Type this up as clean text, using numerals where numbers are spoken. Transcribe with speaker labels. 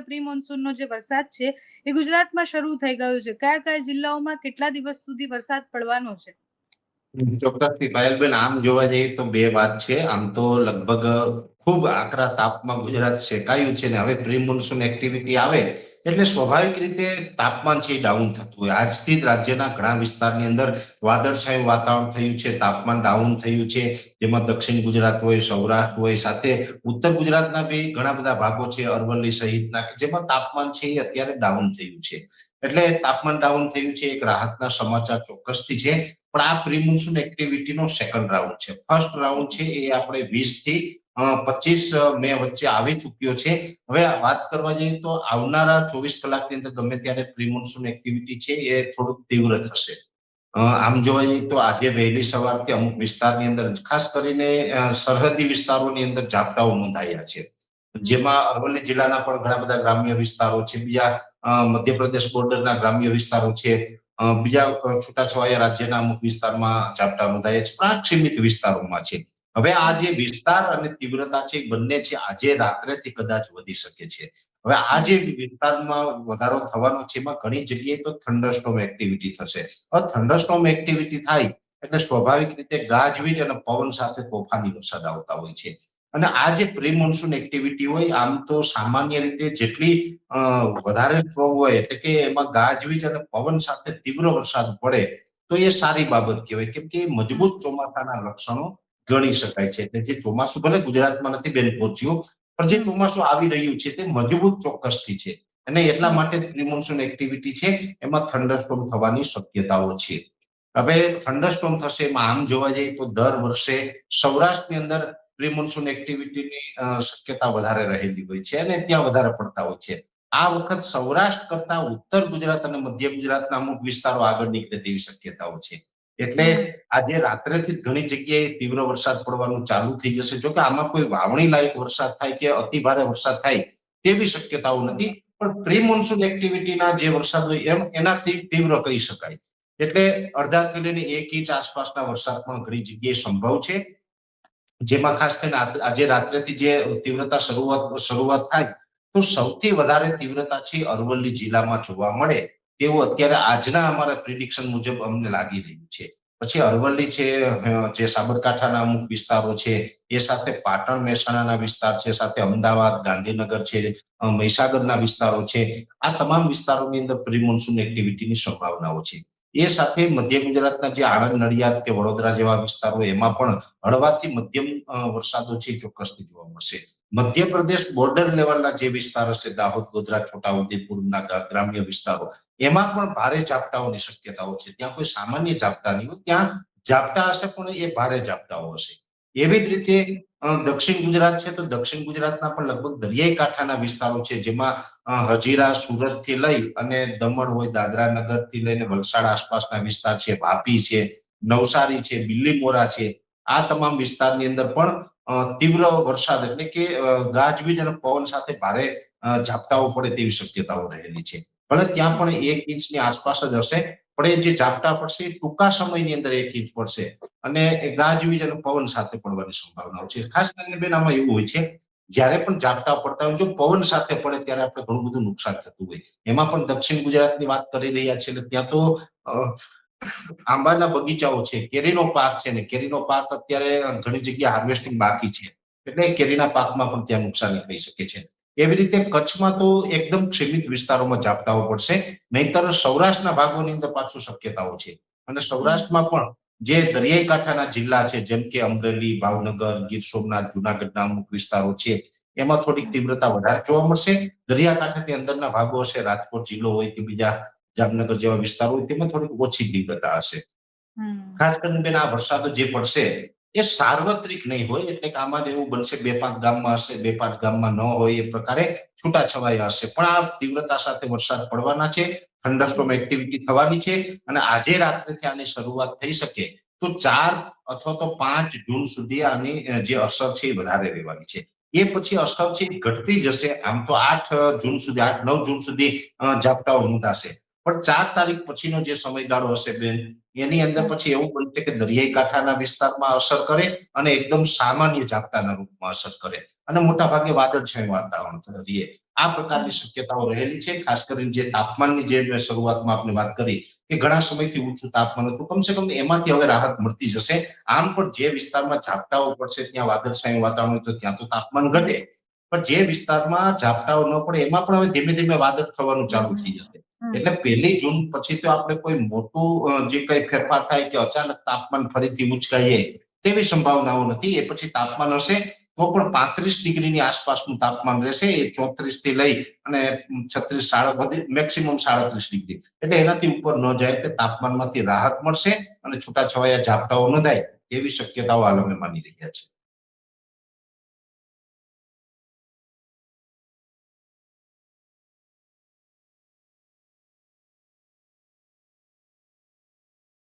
Speaker 1: Pre મોન્સૂનનો જે વરસાદ છે એ ગુજરાતમાં શરૂ થઈ ગયો છે. કયા કયા જિલ્લાઓમાં કેટલા દિવસ સુધી વરસાદ પડવાનો છે?
Speaker 2: ચોક્કસથી પાયલબેન, આમ જોવા જઈએ તો બે વાત છે. આમ તો લગભગ ખૂબ આકરા તાપમાં ગુજરાત શેકાયું છે ને હવે પ્રી મોન્સૂન એક્ટિવિટી આવે એટલે સ્વાભાવિક રીતે તાપમાન છે ડાઉન થતું હોય. આજથી જ રાજ્યના ઘણા વિસ્તારની અંદર વાદળછાયું વાતાવરણ થયું છે, તાપમાન ડાઉન થયું છે. જેમાં દક્ષિણ ગુજરાત હોય, સૌરાષ્ટ્ર હોય, સાથે ઉત્તર ગુજરાતના બી ઘણા બધા ભાગો છે, અરવલ્લી સહિતના, જેમાં તાપમાન છે એ અત્યારે ડાઉન થયું છે. એટલે તાપમાન ડાઉન થયું છે, એક રાહતના સમાચાર ચોક્કસથી છે. પણ આ પ્રી મોન્સૂન એક્ટિવિટીનો સેકન્ડ રાઉન્ડ છે. ફર્સ્ટ રાઉન્ડ છે એ આપણે 20 થી 25 મે વચ્ચે આવી ચૂક્યો છે. હવે વાત કરવા જઈએ તો આવનારા 24 કલાકની અંદર ગમે ત્યારે પ્રી મોન્સૂન એક્ટિવિટી છે એ થોડુંક તીવ્ર થશે. આમ જોવા જઈએ તો આજે વહેલી સવારથી અમુક વિસ્તારની અંદર, ખાસ કરીને સરહદી વિસ્તારોની અંદર ઝાપટાઓ નોંધાયા છે. જેમાં અરવલ્લી જિલ્લાના પણ ઘણા બધા ગ્રામ્ય વિસ્તારો છે, બીજા મધ્યપ્રદેશ બોર્ડરના ગ્રામ્ય વિસ્તારો છે, બીજા છૂટાછવાયા રાજ્યના અમુક વિસ્તારમાં ઝાપટા નોંધાયા છે, પણ આ સીમિત વિસ્તારોમાં છે. હવે આ જે વિસ્તાર અને તીવ્રતા છે બંને છે આજે રાત્રેથી કદાચ વધી શકે છે. હવે આ જે વિસ્તારમાં વધારો થવાનો છે એમાં ઘણી જગ્યાએ તો થંડરસ્ટોર્મ એક્ટિવિટી થશે. હવે થંડરસ્ટોર્મ એક્ટિવિટી થાય એટલે સ્વાભાવિક રીતે ગાજવીજ અને પવન સાથે તોફાની વરસાદ આવતા હોય છે. અને આ જે પ્રી મોન્સૂન એક્ટિવિટી હોય, આમ તો સામાન્ય રીતે જેટલી વધારે સ્ટ્રોંગ હોય એટલે કે એમાં ગાજવીજ અને પવન સાથે તીવ્ર વરસાદ પડે તો એ સારી બાબત કહેવાય, કેમ કે મજબૂત ચોમાસાના લક્ષણો ગણી શકાય છે. એટલે જે ચોમાસું ભલે ગુજરાતમાં નથી બેન પહોંચ્યું, પણ જે ચોમાસું આવી રહ્યું છે તે મજબૂત ચોક્કસથી છે. અને એટલા માટે પ્રી મોન્સૂન એક્ટિવિટી છે એમાં થંડરસ્ટોર્મ થવાની શક્યતાઓ છે. હવે થંડરસ્ટોર્મ થશે એમાં આમ જોવા જઈએ તો દર વર્ષે સૌરાષ્ટ્રની અંદર પ્રી મોન્સૂન એક્ટિવિટીની શક્યતા વધારે રહેલી હોય છે અને ત્યાં વધારે પડતા હોય છે. આ વખત સૌરાષ્ટ્ર કરતા ઉત્તર ગુજરાત અને મધ્ય ગુજરાતના અમુક વિસ્તારો આગળ નીકળે તેવી શક્યતાઓ છે. એટલે આજે રાત્રેથી ઘણી જગ્યાએ તીવ્ર વરસાદ પડવાનું ચાલુ થઈ જશે. જોકે આમાં કોઈ વાવણી લાયક વરસાદ થાય કે અતિ ભારે વરસાદ થાય તેવી શક્યતાઓ નથી, પણ પ્રી મોન્સૂન એક્ટિવિટીના જે વરસાદ હોય એમ એનાથી તીવ્ર કહી શકાય. એટલે અડધાથી લઈને 1 ઇંચ આસપાસના વરસાદ પણ ઘણી જગ્યાએ સંભવ છે. જેમાં ખાસ કરીને આજે રાત્રેથી જે તીવ્રતા શરૂઆત થાય તો સૌથી વધારે તીવ્રતા છે અરવલ્લી જિલ્લામાં જોવા મળે તેવું અત્યારે આજના અમારા પ્રિડિક્શન મુજબ અમને લાગી રહ્યું છે. પછી અરવલ્લી છે, જે સાબરકાંઠાના અમુક વિસ્તારો છે, એ સાથે પાટણ મહેસાણાના વિસ્તાર છે, સાથે અમદાવાદ, ગાંધીનગર છે, મહીસાગરના વિસ્તારો છે, આ તમામ વિસ્તારોની અંદર પ્રી મોન્સૂન એક્ટિવિટીની સંભાવનાઓ છે. એ સાથે મધ્ય ગુજરાતના જે આણંદ, નડિયાદ કે વડોદરા જેવા વિસ્તારો એમાં પણ હળવાથી મધ્યમ વરસાદો છે ચોક્કસથી જોવા મળશે. મધ્યપ્રદેશ બોર્ડર લેવલના જે વિસ્તાર હશે, દાહોદ, ગોધરા, છોટાઉદેપુરના ગ્રામ્ય વિસ્તારો, એમાં પણ ભારે ઝાપટાઓની શક્યતાઓ છે. ત્યાં કોઈ સામાન્ય ઝાપટા નહીં હોય, ત્યાં ઝાપટા હશે પણ એ ભારે ઝાપટાઓ હશે. એવી જ રીતે દક્ષિણ ગુજરાત છે તો દક્ષિણ ગુજરાતના પણ લગભગ દરિયાઈ કાંઠાના વિસ્તારો છે, જેમાં હજીરા, સુરત થી લઈ અને દમણ હોય, દાદરા નગર થી લઈને વલસાડ આસપાસના વિસ્તાર છે, વાપી છે, નવસારી છે, બિલીમોરા છે, આ તમામ વિસ્તારની અંદર પણ તીવ્ર વરસાદ એટલે કે ગાજવીજ અને પવન સાથે ભારે ઝાપટાઓ પડે તેવી શક્યતાઓ રહેલી છે. ભલે ત્યાં પણ 1 ઇંચની આસપાસ જ હશે, પણ એ જે ઝાપટા પડશે ટૂંકા સમયની અંદર 1 ઇંચ પડશે અને ગાજવીજ અને પવન સાથે પડવાની સંભાવનાઓ છે. ખાસ કરીને બેન આમાં એવું હોય છે, જ્યારે પણ ઝાપટા પડતા હોય જો પવન સાથે પડે ત્યારે આપણે ઘણું બધું નુકસાન થતું હોય. એમાં પણ દક્ષિણ ગુજરાતની વાત કરી રહ્યા છે એટલે ત્યાં તો આંબાના બગીચાઓ છે, કેરીનો પાક છે ને કેરીનો પાક અત્યારે ઘણી જગ્યાએ હાર્વેસ્ટિંગ બાકી છે, એટલે કેરીના પાકમાં પણ ત્યાં નુકસાની થઈ શકે છે. એવી રીતે કચ્છમાં તો એકદમ સીમિત વિસ્તારોમાં ઝાપટાઓ પડશે, નહીતર સૌરાષ્ટ્રના ભાગોની અંદર પાછું શક્યતાઓ છે. અને સૌરાષ્ટ્રમાં પણ જે દરિયાઈ કાંઠાના જિલ્લા છે, જેમ કે અમરેલી, ભાવનગર, ગીર સોમનાથ, જુનાગઢના અમુક વિસ્તારો છે, એમાં થોડીક તીવ્રતા વધારે જોવા મળશે. દરિયાકાંઠાથી અંદરના ભાગો હશે, રાજકોટ જિલ્લો હોય કે બીજા જામનગર જેવા વિસ્તારો હોય, તેમાં થોડીક ઓછી તીવ્રતા હશે. ખાસ કરીને બેન આ વરસાદો જે પડશે એ સાર્વત્રિક નહીં હોય, એટલે કે આમાં એવું બનશે 2-5 ગામમાં હશે, 2-5 ગામમાં ન હોય, એ પ્રકારે છૂટાછવાયા હશે. પણ આ તીવ્રતા સાથે વરસાદ પડવાના છે, થંડરસ્ટોર્મ એક્ટિવિટી થવાની છે. અને આજે રાત્રેથી આની શરૂઆત થઈ શકે તો 4 અથવા તો 5 જૂન સુધી આની જે અસર છે એ વધારે રહેવાની છે. એ પછી અસર છે ઘટતી જશે. આમ તો 8 જૂન સુધી, 8-9 જૂન સુધી ઝાપટાઓ નોંધાશે, પણ 4 તારીખ પછીનો જે સમયગાળો હશે બેન, એની અંદર પછી એવું બનશે કે દરિયાઈ કાંઠાના વિસ્તારમાં અસર કરે અને એકદમ સામાન્ય ઝાપટાના રૂપમાં અસર કરે અને મોટા ભાગે વાદળછાયું વાતાવરણ રહે. આ પ્રકારની શક્યતાઓ રહેલી છે. ખાસ કરીને જે તાપમાનની જે મેં શરૂઆતમાં આપને વાત કરી કે ઘણા સમયથી ઊંચું તાપમાન હતું, કમસે કમ એમાંથી હવે રાહત મળતી જશે. આમ પણ જે વિસ્તારમાં ઝાપટાઓ પડશે ત્યાં વાદળછાયું વાતાવરણ તો ત્યાં તો તાપમાન ઘટે, પણ જે વિસ્તારમાં ઝાપટાઓ ન પડે એમાં પણ હવે ધીમે ધીમે વાદળ થવાનું ચાલુ થઈ જશે. એટલે 1 જૂન પછી તો આપણે કોઈ મોટું જે કઈ ફેરફાર થાય કે અચાનક તાપમાન ફરીથી ઉચકાઈએ તેવી સંભાવનાઓ નથી. એ પછી તાપમાન હશે તો પણ 35 ડિગ્રીની આસપાસનું તાપમાન રહેશે. એ 34 થી લઈ અને 36 મેક્સિમમ 37 ડિગ્રી, એટલે એનાથી ઉપર ન જાય. એટલે તાપમાનમાંથી રાહત મળશે અને છૂટાછવાયા ઝાપટાઓ નોંધાય એવી શક્યતાઓ હાલ અમે માની રહ્યા છીએ.